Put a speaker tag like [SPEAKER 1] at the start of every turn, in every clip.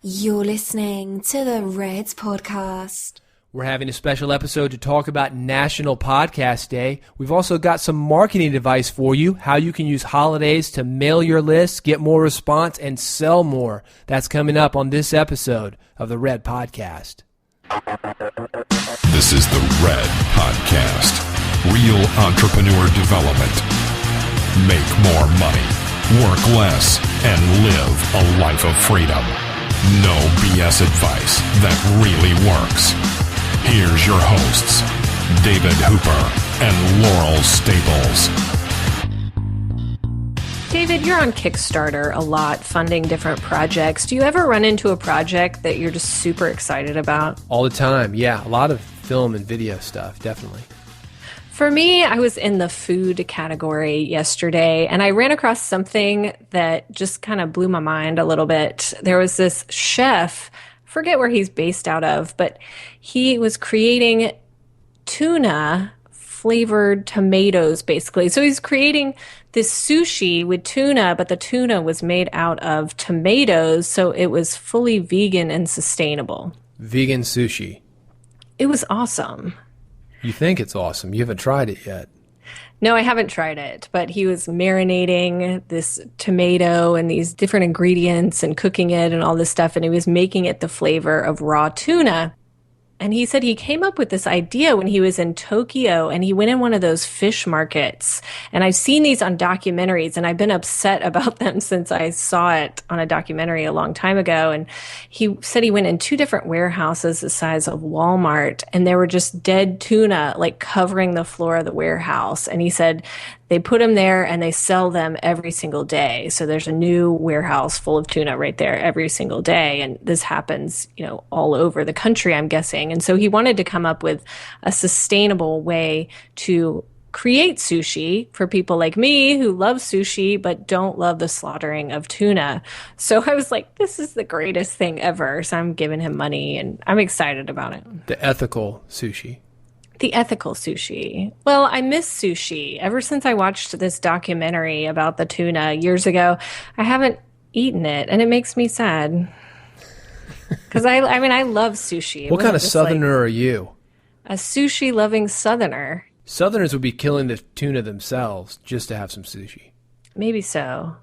[SPEAKER 1] You're listening to the Reds Podcast.
[SPEAKER 2] We're having a special episode to talk about National Podcast Day. We've also got some marketing advice for you, how you can use holidays to mail your list, get more response, and sell more. That's coming up on this episode of the Red Podcast.
[SPEAKER 3] This is the Red Podcast. Real entrepreneur development. Make more money, work less, and live a life of freedom. No BS advice that really works. Here's your hosts, David Hooper and Laurel Staples.
[SPEAKER 4] David, you're on Kickstarter a lot, funding different projects. Do you ever run into a project that you're just super excited about?
[SPEAKER 2] All the time, yeah. A lot of film and video stuff, definitely.
[SPEAKER 4] For me, I was in the food category yesterday, and I ran across something that just kind of blew my mind a little bit. There was this chef, forget where he's based out of, but he was creating tuna flavored tomatoes, basically. So he's creating this sushi with tuna, but the tuna was made out of tomatoes, so it was fully vegan and sustainable.
[SPEAKER 2] Vegan sushi.
[SPEAKER 4] It was awesome.
[SPEAKER 2] You think it's awesome. You haven't tried it yet.
[SPEAKER 4] No, I haven't tried it, but he was marinating this tomato and these different ingredients and cooking it and all this stuff, and he was making it the flavor of raw tuna. And he said he came up with this idea when he was in Tokyo, and he went in one of those fish markets. And I've seen these on documentaries, and I've been upset about them since I saw it on a documentary a long time ago. And he said he went in two different warehouses the size of Walmart, and there were just dead tuna like covering the floor of the warehouse. And he said they put them there and they sell them every single day. So there's a new warehouse full of tuna right there every single day. And this happens, all over the country, I'm guessing. And so he wanted to come up with a sustainable way to create sushi for people like me who love sushi but don't love the slaughtering of tuna. So I was like, this is the greatest thing ever. So I'm giving him money and I'm excited about it.
[SPEAKER 2] The ethical sushi.
[SPEAKER 4] The ethical sushi. Well, I miss sushi. Ever since I watched this documentary about the tuna years ago, I haven't eaten it, and it makes me sad. Because I love sushi.
[SPEAKER 2] What kind of southerner are you?
[SPEAKER 4] A sushi-loving southerner.
[SPEAKER 2] Southerners would be killing the tuna themselves just to have some sushi.
[SPEAKER 4] Maybe so.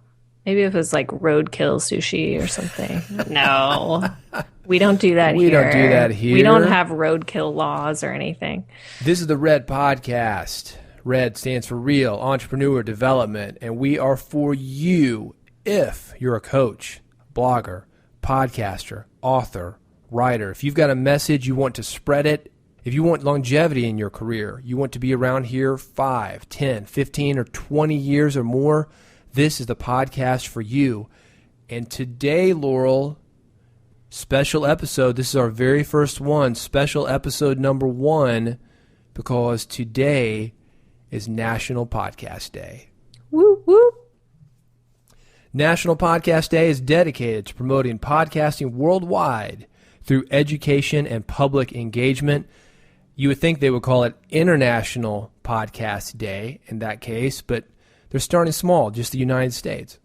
[SPEAKER 4] Maybe if it was like roadkill sushi or something. No, we don't do that here.
[SPEAKER 2] We don't do that here.
[SPEAKER 4] We don't have roadkill laws or anything.
[SPEAKER 2] This is the Red Podcast. Red stands for Real Entrepreneur Development, and we are for you if you're a coach, blogger, podcaster, author, writer. If you've got a message, you want to spread it. If you want longevity in your career, you want to be around here 5, 10, 15, or 20 years or more, this is the podcast for you. And today, Laurel, special episode. This is our very first one, special episode number 1, because today is National Podcast Day.
[SPEAKER 4] Woo, woo.
[SPEAKER 2] National Podcast Day is dedicated to promoting podcasting worldwide through education and public engagement. You would think they would call it International Podcast Day in that case, but they're starting small, just the United States.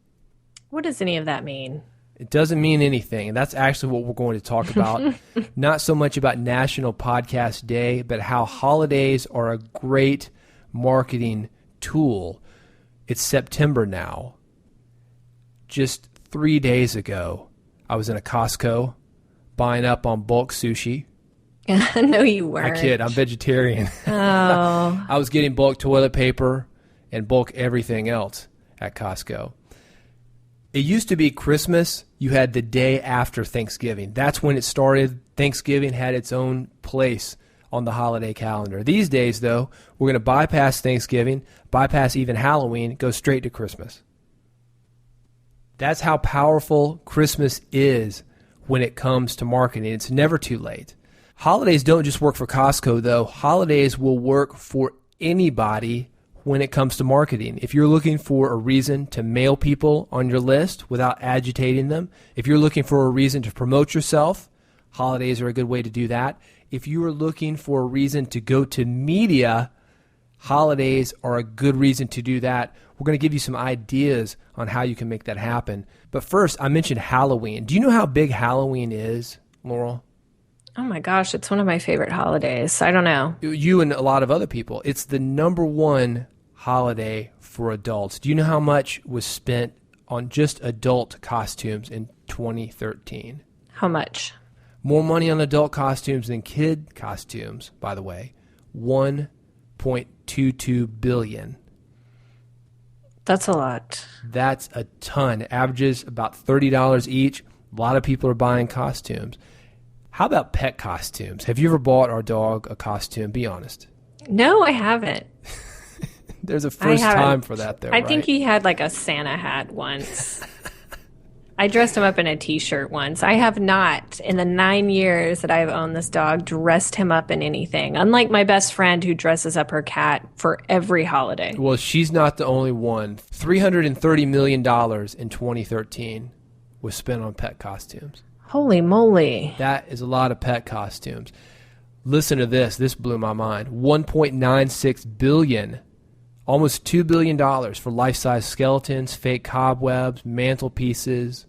[SPEAKER 4] What does any of that mean?
[SPEAKER 2] It doesn't mean anything, and that's actually what we're going to talk about. Not so much about National Podcast Day, but how holidays are a great marketing tool. It's September now. Just 3 days ago, I was in a Costco buying up on bulk sushi.
[SPEAKER 4] No, you weren't.
[SPEAKER 2] I kid. I'm vegetarian.
[SPEAKER 4] Oh.
[SPEAKER 2] I was getting bulk toilet paper and bulk everything else at Costco. It used to be Christmas. You had the day after Thanksgiving. That's when it started. Thanksgiving had its own place on the holiday calendar. These days, though, we're going to bypass Thanksgiving, bypass even Halloween, go straight to Christmas. That's how powerful Christmas is when it comes to marketing. It's never too late. Holidays don't just work for Costco, though. Holidays will work for anybody when it comes to marketing. If you're looking for a reason to mail people on your list without agitating them, if you're looking for a reason to promote yourself, holidays are a good way to do that. If you are looking for a reason to go to media, holidays are a good reason to do that. We're going to give you some ideas on how you can make that happen. But first, I mentioned Halloween. Do you know how big Halloween is, Laurel?
[SPEAKER 4] Oh my gosh, it's one of my favorite holidays. I don't know.
[SPEAKER 2] You and a lot of other people. It's the number one holiday for adults. Do you know how much was spent on just adult costumes in 2013?
[SPEAKER 4] How much?
[SPEAKER 2] More money on adult costumes than kid costumes, by the way. $1.22 billion.
[SPEAKER 4] That's a lot.
[SPEAKER 2] That's a ton. Averages about $30 each. A lot of people are buying costumes. How about pet costumes? Have you ever bought our dog a costume? Be honest.
[SPEAKER 4] No, I haven't.
[SPEAKER 2] There's a first time for that there,
[SPEAKER 4] I think he had like a Santa hat once. I dressed him up in a T-shirt once. I have not, in the 9 years that I've owned this dog, dressed him up in anything. Unlike my best friend who dresses up her cat for every holiday.
[SPEAKER 2] Well, she's not the only one. $330 million in 2013 was spent on pet costumes.
[SPEAKER 4] Holy moly.
[SPEAKER 2] That is a lot of pet costumes. Listen to this. This blew my mind. $1.96 billion, almost $2 billion for life-size skeletons, fake cobwebs, mantelpieces,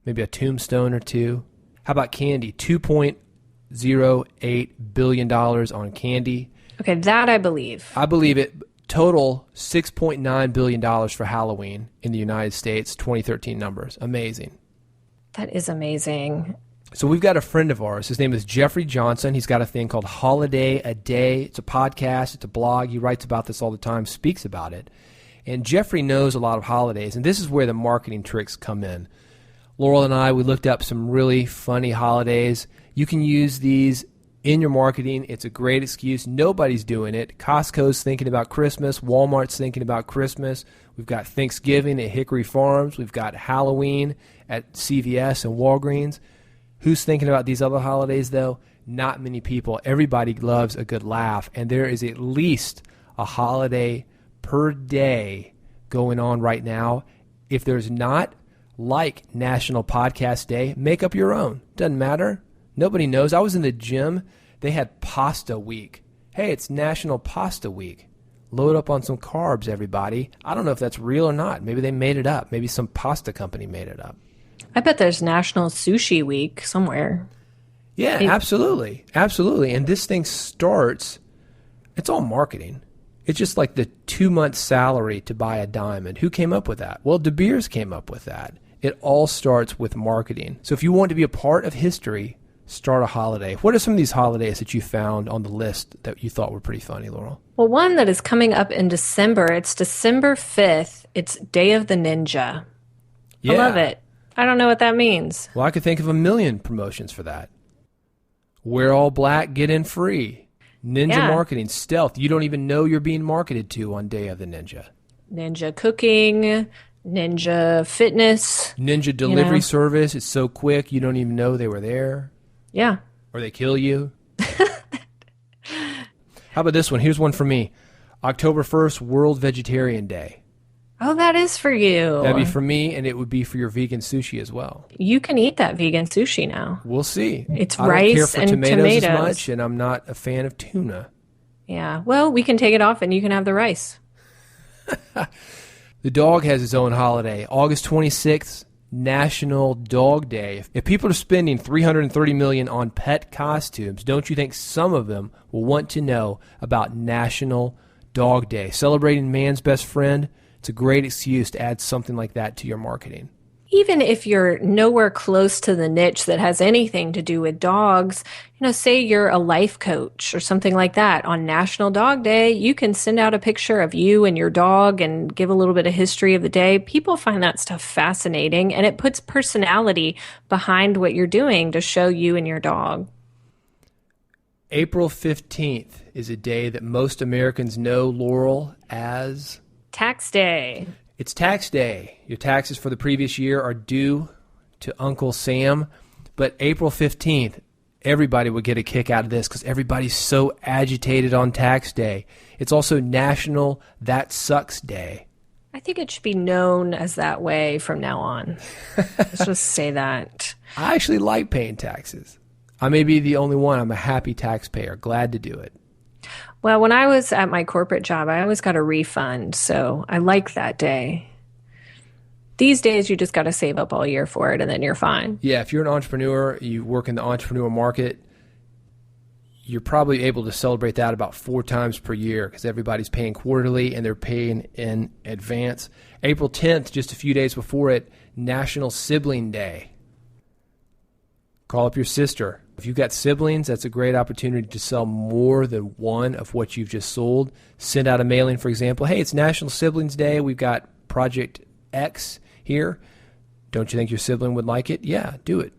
[SPEAKER 2] maybe a tombstone or two. How about candy? $2.08 billion on candy.
[SPEAKER 4] Okay, that I believe.
[SPEAKER 2] I believe it. Total $6.9 billion for Halloween in the United States, 2013 numbers. Amazing.
[SPEAKER 4] That is amazing.
[SPEAKER 2] So we've got a friend of ours. His name is Jeffrey Johnson. He's got a thing called Holiday a Day. It's a podcast. It's a blog. He writes about this all the time, speaks about it. And Jeffrey knows a lot of holidays, and this is where the marketing tricks come in. Laurel and I, we looked up some really funny holidays. You can use these in your marketing. It's a great excuse. Nobody's doing it. Costco's thinking about Christmas. Walmart's thinking about Christmas. We've got Thanksgiving at Hickory Farms. We've got Halloween at CVS and Walgreens. Who's thinking about these other holidays, though? Not many people. Everybody loves a good laugh, and there is at least a holiday per day going on right now. If there's not, like National Podcast Day, make up your own. Doesn't matter. Nobody knows. I was in the gym. They had Pasta Week. Hey, it's National Pasta Week. Load up on some carbs, everybody. I don't know if that's real or not. Maybe they made it up. Maybe some pasta company made it up.
[SPEAKER 4] I bet there's National Sushi Week somewhere.
[SPEAKER 2] Yeah, absolutely. Absolutely. And this thing starts, it's all marketing. It's just like the 2-month salary to buy a diamond. Who came up with that? Well, De Beers came up with that. It all starts with marketing. So if you want to be a part of history, start a holiday. What are some of these holidays that you found on the list that you thought were pretty funny, Laurel?
[SPEAKER 4] Well, one that is coming up in December, it's December 5th. It's Day of the Ninja.
[SPEAKER 2] Yeah.
[SPEAKER 4] I love it. I don't know what that means.
[SPEAKER 2] Well, I could think of a million promotions for that. Wear all black, get in free. Ninja marketing, stealth. You don't even know you're being marketed to on Day of the Ninja.
[SPEAKER 4] Ninja cooking, ninja fitness.
[SPEAKER 2] Ninja delivery service. It's so quick you don't even know they were there.
[SPEAKER 4] Yeah.
[SPEAKER 2] Or they kill you. How about this one? Here's one for me. October 1st, World Vegetarian Day.
[SPEAKER 4] Oh, that is for you.
[SPEAKER 2] That'd be for me, and it would be for your vegan sushi as well.
[SPEAKER 4] You can eat that vegan sushi now.
[SPEAKER 2] We'll see.
[SPEAKER 4] It's
[SPEAKER 2] I don't
[SPEAKER 4] rice
[SPEAKER 2] care for
[SPEAKER 4] and
[SPEAKER 2] tomatoes as much, and I'm not a fan of tuna.
[SPEAKER 4] Yeah. Well, we can take it off, and you can have the rice.
[SPEAKER 2] The dog has its own holiday. August 26th, National Dog Day. If people are spending $330 million on pet costumes, don't you think some of them will want to know about National Dog Day? Celebrating man's best friend. It's a great excuse to add something like that to your marketing.
[SPEAKER 4] Even if you're nowhere close to the niche that has anything to do with dogs, say you're a life coach or something like that. On National Dog Day, you can send out a picture of you and your dog and give a little bit of history of the day. People find that stuff fascinating, and it puts personality behind what you're doing to show you and your dog.
[SPEAKER 2] April 15th is a day that most Americans know, Laurel, as
[SPEAKER 4] Tax Day.
[SPEAKER 2] It's tax day. Your taxes for the previous year are due to Uncle Sam. But April 15th, everybody would get a kick out of this because everybody's so agitated on tax day. It's also National That Sucks Day.
[SPEAKER 4] I think it should be known as that way from now on. Let's just say that.
[SPEAKER 2] I actually like paying taxes. I may be the only one. I'm a happy taxpayer. Glad to do it.
[SPEAKER 4] Well, when I was at my corporate job, I always got a refund, so I like that day. These days, you just got to save up all year for it, and then you're fine.
[SPEAKER 2] Yeah, if you're an entrepreneur, you work in the entrepreneur market, you're probably able to celebrate that about 4 times per year because everybody's paying quarterly and they're paying in advance. April 10th, just a few days before it, National Sibling Day. Call up your sister. If you've got siblings, that's a great opportunity to sell more than one of what you've just sold. Send out a mailing, for example. Hey, it's National Siblings Day. We've got Project X here. Don't you think your sibling would like it? Yeah, do it.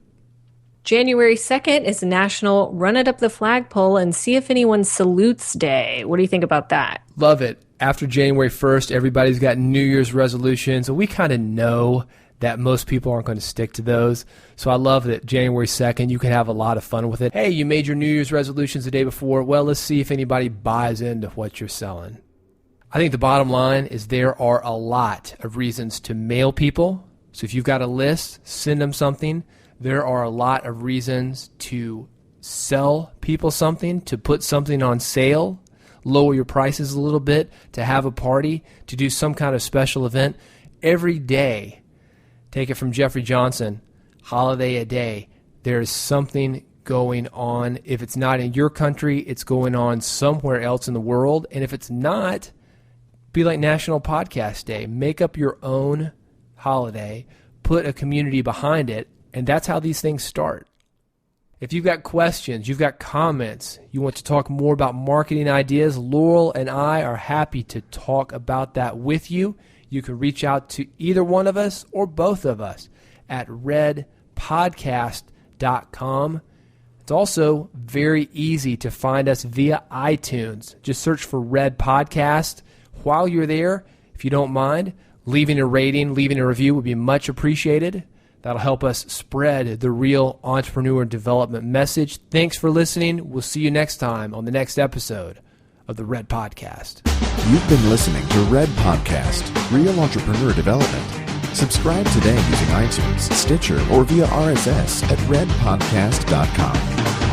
[SPEAKER 4] January 2nd is National Run It Up the Flagpole and See If Anyone Salutes Day. What do you think about that?
[SPEAKER 2] Love it. After January 1st, everybody's got New Year's resolutions, and we kind of know that most people aren't going to stick to those. So I love that January 2nd, you can have a lot of fun with it. Hey, you made your New Year's resolutions the day before. Well, let's see if anybody buys into what you're selling. I think the bottom line is there are a lot of reasons to mail people. So if you've got a list, send them something. There are a lot of reasons to sell people something, to put something on sale, lower your prices a little bit, to have a party, to do some kind of special event. Every day, take it from Jeffrey Johnson, holiday a day, there's something going on. If it's not in your country, it's going on somewhere else in the world. And if it's not, be like National Podcast Day. Make up your own holiday, put a community behind it, and that's how these things start. If you've got questions, you've got comments, you want to talk more about marketing ideas, Laurel and I are happy to talk about that with you. You can reach out to either one of us or both of us at redpodcast.com. It's also very easy to find us via iTunes. Just search for Red Podcast. While you're there, if you don't mind, leaving a rating, leaving a review would be much appreciated. That'll help us spread the real entrepreneur development message. Thanks for listening. We'll see you next time on the next episode of the Red Podcast.
[SPEAKER 5] You've been listening to Red Podcast, Real Entrepreneur Development. Subscribe today using iTunes, Stitcher, or via RSS at redpodcast.com.